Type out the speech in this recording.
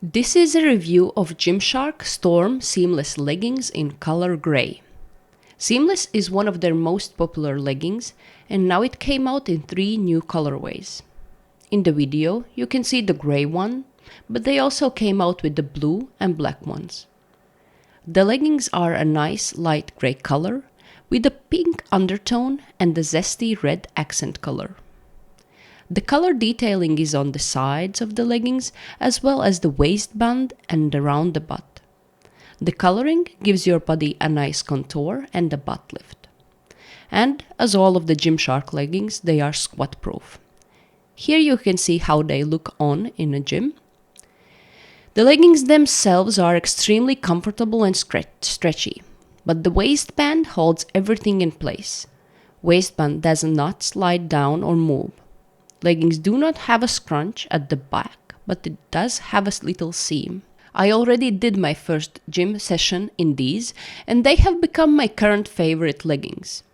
This is a review of Gymshark Storm Seamless Leggings in color gray. Seamless is one of their most popular leggings, and now it came out in 3 new colorways. In the video, you can see the gray one, but they also came out with the blue and black ones. The leggings are a nice light gray color with a pink undertone and the zesty red accent color. The color detailing is on the sides of the leggings as well as the waistband and around the butt. The coloring gives your body a nice contour and a butt lift. And as all of the Gymshark leggings, they are squat proof. Here you can see how they look on in a gym. The leggings themselves are extremely comfortable and stretchy, but the waistband holds everything in place. Waistband does not slide down or move. Leggings do not have a scrunch at the back, but it does have a little seam. I already did my first gym session in these, and they have become my current favorite leggings.